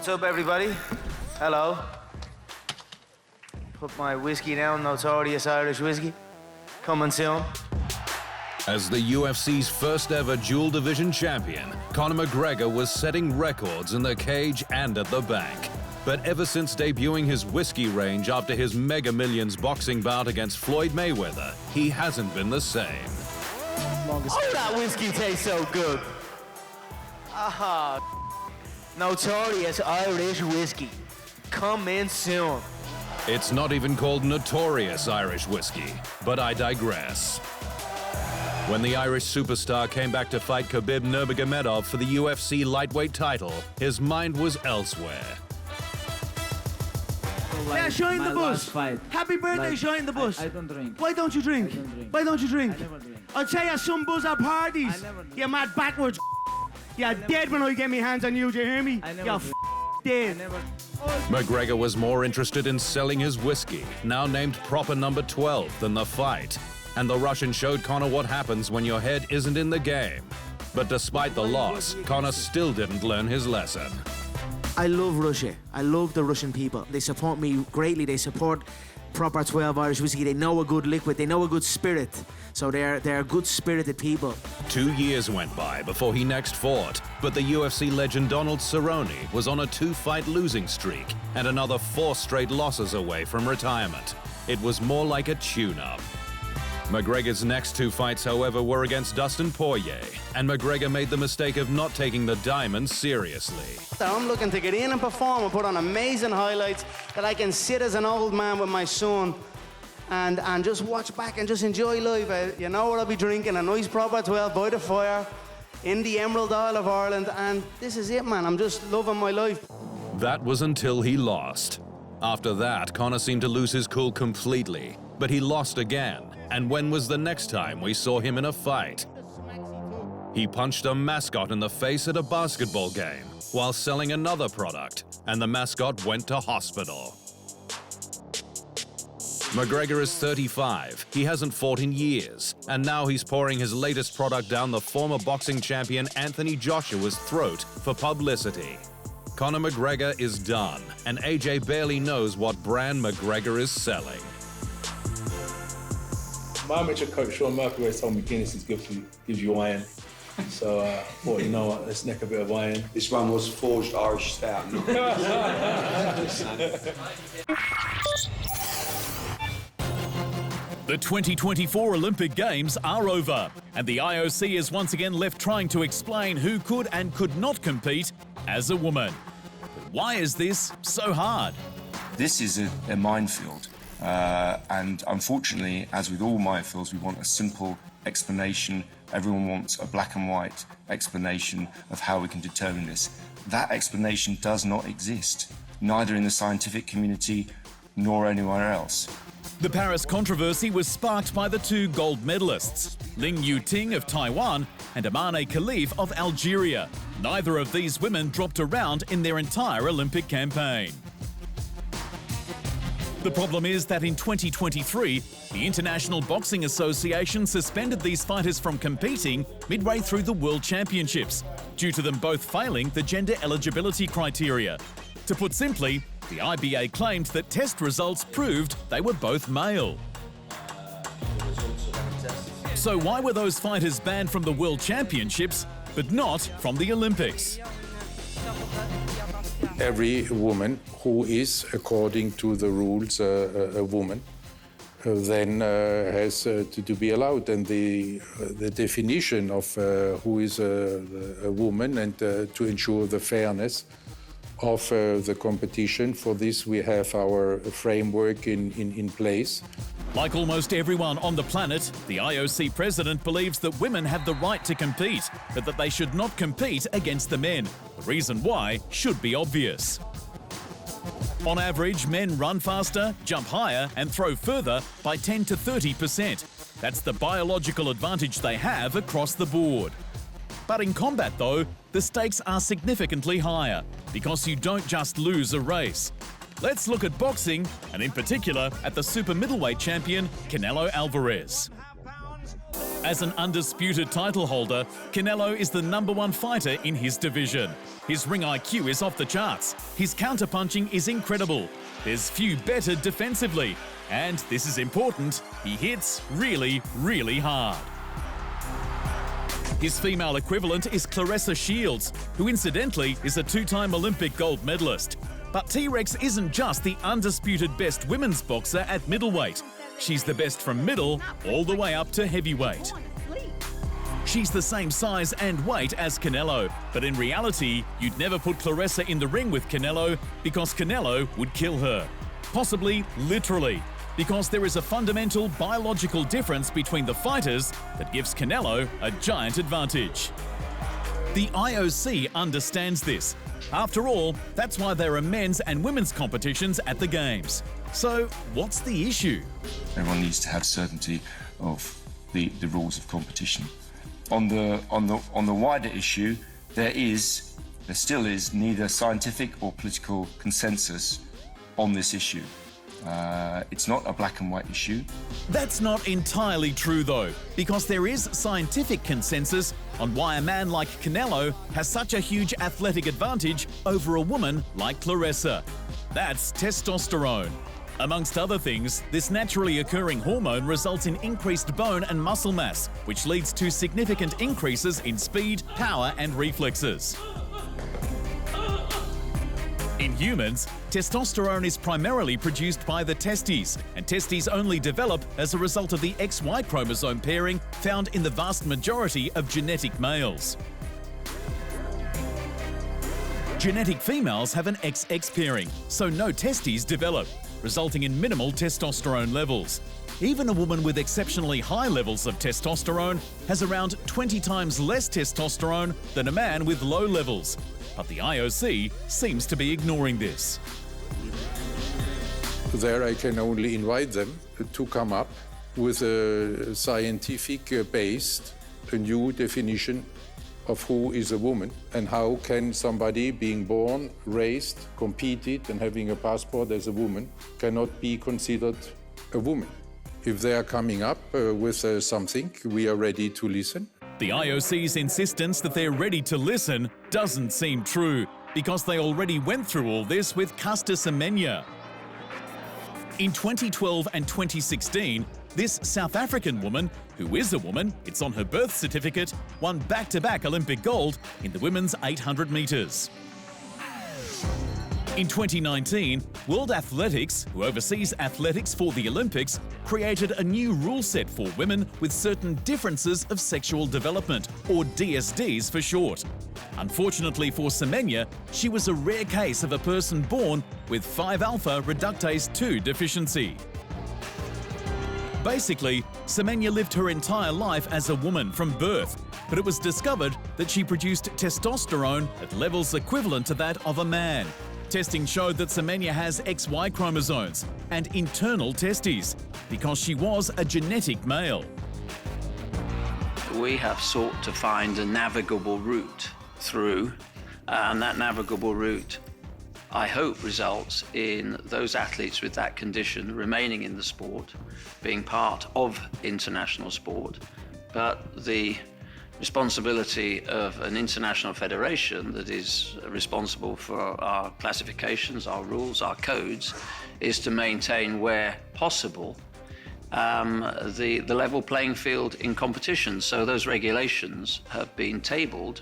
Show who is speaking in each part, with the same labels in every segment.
Speaker 1: What's up, everybody? Hello. Put my whiskey down, Notorious Irish Whiskey. Coming soon.
Speaker 2: As the UFC's first ever dual division champion, Conor McGregor was setting records in the cage and at the bank. But ever since debuting his whiskey range after his Mega Millions boxing bout against Floyd Mayweather, he hasn't been the same.
Speaker 1: Oh, that whiskey tastes so good. Aha. Notorious Irish Whiskey. Coming soon.
Speaker 2: It's not even called Notorious Irish Whiskey, but I digress. When the Irish superstar came back to fight Khabib Nurmagomedov for the UFC lightweight title, his mind was elsewhere.
Speaker 3: Yeah, Shine the Bus. Happy birthday, Shine the Bus.
Speaker 4: I don't drink.
Speaker 3: Why don't you drink?
Speaker 4: I don't drink.
Speaker 3: Why don't you drink?
Speaker 4: I never drink.
Speaker 3: I'll tell you, some buzz at parties.
Speaker 4: I never drink.
Speaker 3: You're mad backwards. You're dead when I get my hands on you, do you hear me?
Speaker 4: I never
Speaker 3: You're
Speaker 4: drink.
Speaker 3: dead.
Speaker 2: McGregor was more interested in selling his whiskey, now named proper number 12, than the fight. And the Russian showed Conor what happens when your head isn't in the game. But despite the loss, Conor still didn't learn his lesson.
Speaker 1: I love Russia. I love the Russian people. They support me greatly. They support proper 12 Irish whiskey. They know a good liquid. They know a good spirit. So they're good-spirited people.
Speaker 2: 2 years went by before he next fought, but the UFC legend Donald Cerrone was on a 2-fight losing streak and another 4 straight losses away from retirement. It was more like a tune-up. McGregor's next 2 fights, however, were against Dustin Poirier, and McGregor made the mistake of not taking the diamond seriously.
Speaker 5: I'm looking to get in and perform and put on amazing highlights that I can sit as an old man with my son and just watch back and just enjoy life. You know what I'll be drinking? A nice proper 12 by the fire in the Emerald Isle of Ireland, and this is it, man. I'm just loving my life.
Speaker 2: That was until he lost. After that, Conor seemed to lose his cool completely, but he lost again. And when was the next time we saw him in a fight? He punched a mascot in the face at a basketball game while selling another product, and the mascot went to hospital. McGregor is 35. He hasn't fought in years, and now he's pouring his latest product down the former boxing champion Anthony Joshua's throat for publicity. Conor McGregor is done, and AJ barely knows what brand McGregor is selling.
Speaker 6: My amateur coach, Sean Murphy, always told me Guinness is good for you, gives you iron. So I thought, you know what, let's neck a bit of iron.
Speaker 7: This one was forged Irish stout.
Speaker 8: The 2024 Olympic Games are over, and the IOC is once again left trying to explain who could and could not compete as a woman. But why is this so hard?
Speaker 9: This is a minefield. And unfortunately, as with all minefields, we want a simple explanation. Everyone wants a black and white explanation of how we can determine this. That explanation does not exist, neither in the scientific community nor anywhere else.
Speaker 8: The Paris controversy was sparked by the 2 gold medalists, Ling Yuting of Taiwan and Amane Khalif of Algeria. Neither of these women dropped a round in their entire Olympic campaign. The problem is that in 2023, the International Boxing Association suspended these fighters from competing midway through the World Championships, due to them both failing the gender eligibility criteria. To put simply, the IBA claimed that test results proved they were both male. So why were those fighters banned from the World Championships, but not from the Olympics?
Speaker 10: Every woman who is, according to the rules, a woman, then has to be allowed. And the definition of who is a woman, and to ensure the fairness of the competition, for this we have our framework in place.
Speaker 8: Like almost everyone on the planet, the IOC president believes that women have the right to compete, but that they should not compete against the men. The reason why should be obvious. On average, men run faster, jump higher, and throw further by 10 to 30%. That's the biological advantage they have across the board. But in combat, though, the stakes are significantly higher, because you don't just lose a race. Let's look at boxing, and in particular at the super middleweight champion, Canelo Alvarez. As an undisputed title holder, Canelo is the #1 fighter in his division. His ring IQ is off the charts. His counterpunching is incredible. There's few better defensively. And this is important, he hits really, really hard. His female equivalent is Claressa Shields, who incidentally is a 2-time Olympic gold medalist. But T-Rex isn't just the undisputed best women's boxer at middleweight. She's the best from middle all the way up to heavyweight. She's the same size and weight as Canelo, but in reality, you'd never put Claressa in the ring with Canelo because Canelo would kill her. Possibly literally, because there is a fundamental biological difference between the fighters that gives Canelo a giant advantage. The IOC understands this. After all, that's why there are men's and women's competitions at the Games. So, what's the issue?
Speaker 9: Everyone needs to have certainty of the rules of competition. On the wider issue, there still is neither scientific or political consensus on this issue. It's not a black and white issue.
Speaker 8: That's not entirely true though, because there is scientific consensus on why a man like Canelo has such a huge athletic advantage over a woman like Claressa. That's testosterone. Amongst other things, this naturally occurring hormone results in increased bone and muscle mass, which leads to significant increases in speed, power, and reflexes. In humans, testosterone is primarily produced by the testes, and testes only develop as a result of the XY chromosome pairing found in the vast majority of genetic males. Genetic females have an XX pairing, so no testes develop, resulting in minimal testosterone levels. Even a woman with exceptionally high levels of testosterone has around 20 times less testosterone than a man with low levels. But the IOC seems to be ignoring this.
Speaker 10: There I can only invite them to come up with a scientific-based, a new definition of who is a woman and how can somebody being born, raised, competed and having a passport as a woman cannot be considered a woman. If they are coming up with something, we are ready to listen.
Speaker 8: The IOC's insistence that they're ready to listen doesn't seem true, because they already went through all this with Caster Semenya. In 2012 and 2016, this South African woman, who is a woman, it's on her birth certificate, won back-to-back Olympic gold in the women's 800 metres. In 2019, World Athletics, who oversees athletics for the Olympics, created a new rule set for women with certain differences of sexual development, or DSDs for short. Unfortunately for Semenya, she was a rare case of a person born with 5-alpha reductase 2 deficiency. Basically, Semenya lived her entire life as a woman from birth, but it was discovered that she produced testosterone at levels equivalent to that of a man. Testing showed that Semenya has XY chromosomes and internal testes, because she was a genetic male.
Speaker 4: We have sought to find a navigable route through, and that navigable route, I hope, results in those athletes with that condition remaining in the sport, being part of international sport, but the responsibility of an international federation that is responsible for our classifications, our rules, our codes, is to maintain, where possible, the level playing field in competition. So those regulations have been tabled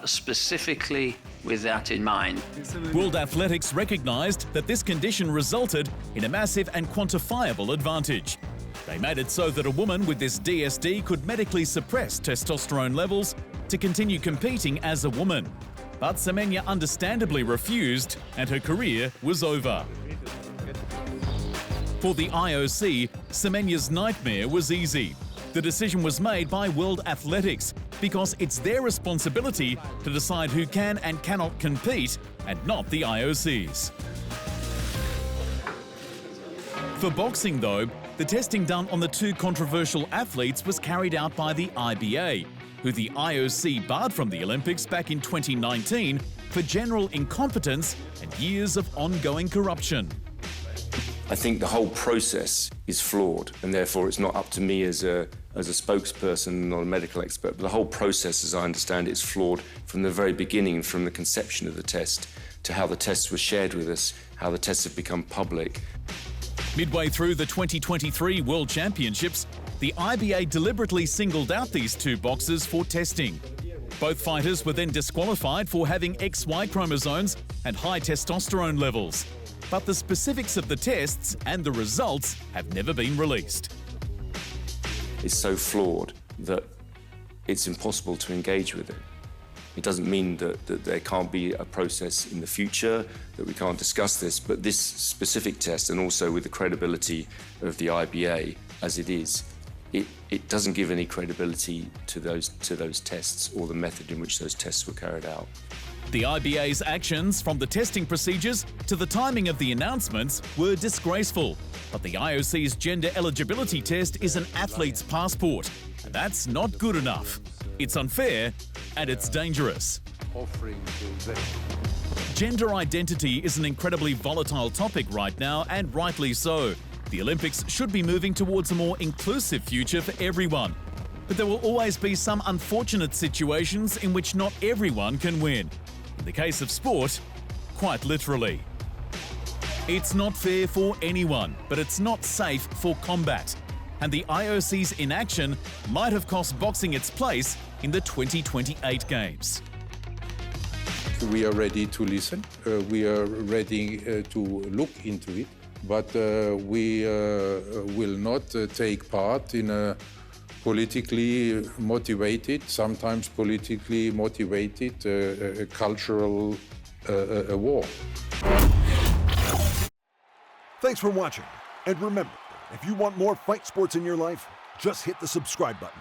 Speaker 4: specifically with that in mind.
Speaker 8: World Athletics recognised that this condition resulted in a massive and quantifiable advantage. They made it so that a woman with this DSD could medically suppress testosterone levels to continue competing as a woman. But Semenya understandably refused, and her career was over. For the IOC, Semenya's nightmare was easy. The decision was made by World Athletics because it's their responsibility to decide who can and cannot compete, and not the IOC's. For boxing, though, the testing done on the two controversial athletes was carried out by the IBA, who the IOC barred from the Olympics back in 2019 for general incompetence and years of ongoing corruption.
Speaker 9: I think the whole process is flawed, and therefore it's not up to me as a as a spokesperson, not a medical expert, but the whole process, as I understand it, is flawed from the very beginning, from the conception of the test to how the tests were shared with us, how the tests have become public.
Speaker 8: Midway through the 2023 World Championships, the IBA deliberately singled out these two boxers for testing. Both fighters were then disqualified for having XY chromosomes and high testosterone levels. But the specifics of the tests and the results have never been released.
Speaker 9: It's so flawed that it's impossible to engage with it. It doesn't mean that there can't be a process in the future, that we can't discuss this, but this specific test, and also with the credibility of the IBA as it is, it doesn't give any credibility to those tests or the method in which those tests were carried out.
Speaker 8: The IBA's actions, from the testing procedures to the timing of the announcements, were disgraceful. But the IOC's gender eligibility test is an athlete's passport, and that's not good enough. It's unfair and it's dangerous. Gender identity is an incredibly volatile topic right now, and rightly so. The Olympics should be moving towards a more inclusive future for everyone. But there will always be some unfortunate situations in which not everyone can win. In the case of sport, quite literally. It's not fair for anyone, but it's not safe for combat. And the IOC's inaction might have cost boxing its place in the 2028 Games.
Speaker 10: We are ready to listen. We are ready to look into it, but we will not take part in a politically motivated, sometimes politically motivated cultural war.
Speaker 11: Thanks for watching. And remember, if you want more fight sports in your life, just hit the subscribe button.